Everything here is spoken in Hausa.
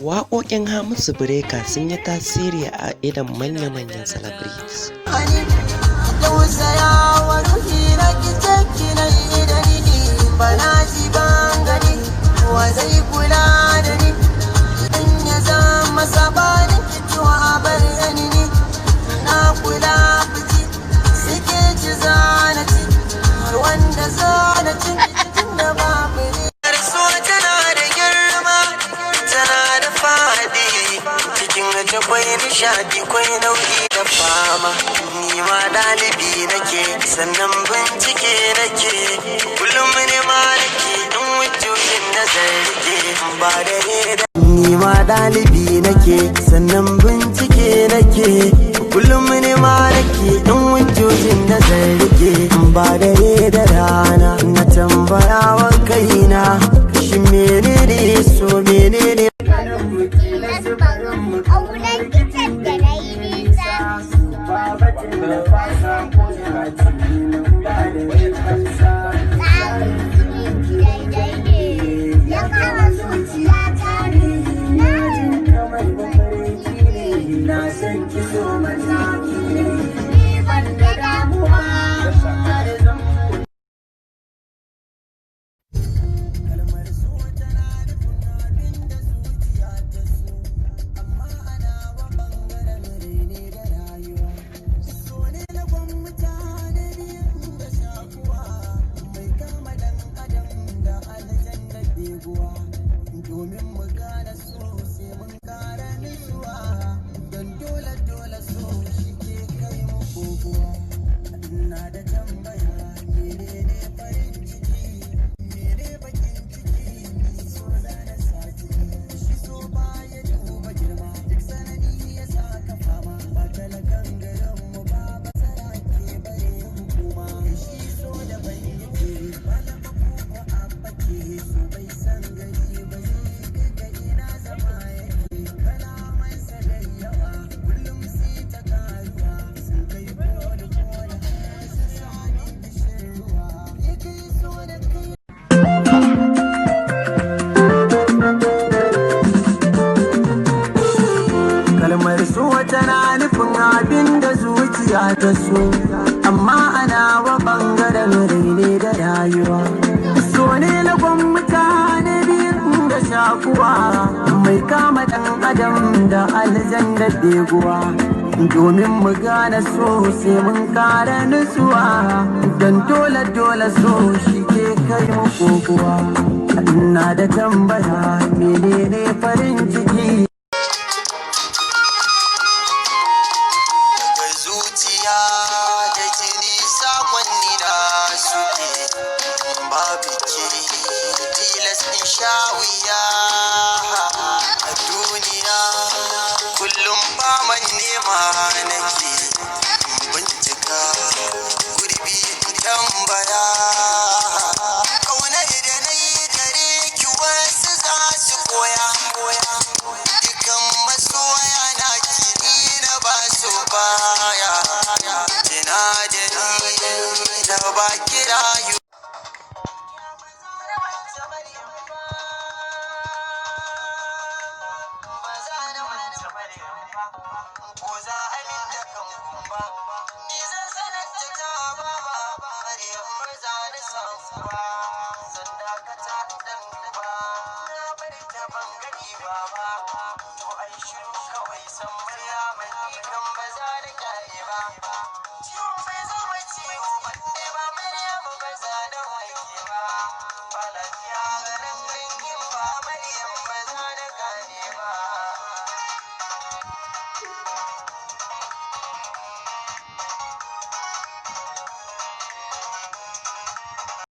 Waƙoƙin Hamisu Breaker sun yi tasiri a idon manya-manyan celebrities. Kwai nishadi kwai nau'i da fama, ni ma ɗalibi nake sannan bincike nake, kullum ne ma nake in wujojin nazarike ba dare da ni ma ɗalibi nake sannan bincike nake, kullum ne ma nake in wujojin nazarike ba dare da rana na tambaya wa kaina shi menene so menene domin mu gane so sai mun kara nutsuwa don dole so shi ke kai mu kokowa. Ina da tambaya menene farin ciki mene bakin ciki so da na sati shi so ba ya duba girma duk sanani ya saka fama ba talakan garin mu ba basara ke bare hukuma shi so da bai yake ba na ko abba ke so bai san gari ba kalmar so tana nufin abin da zuciya ta so, amma ana wa bangaren raine da rayuwa. So ne lagon mutane biyu da shakuwa, mai kama dan adam da aljan da beguwa. Domin mu gane so sai mun kara nutsuwa, don dole so shi ke kai mu kokowa. Ina da tambaya menene farin ciki da jini sakonni na suke babu ke tilas in sha wuya a duniya kullum ba man nema nake bincika gurbi tambaya kaunar da na yi gare ki wasu za su koya dukan masoya na ki na ba su baya da ba kirayu ko za a min da kan kumba ni zan sanar da ta ba bare ba za ni samu ba zan dakata dan ba na bari ta bangare ba to ai shiru kawai san murya mai kan ba za ni kare ba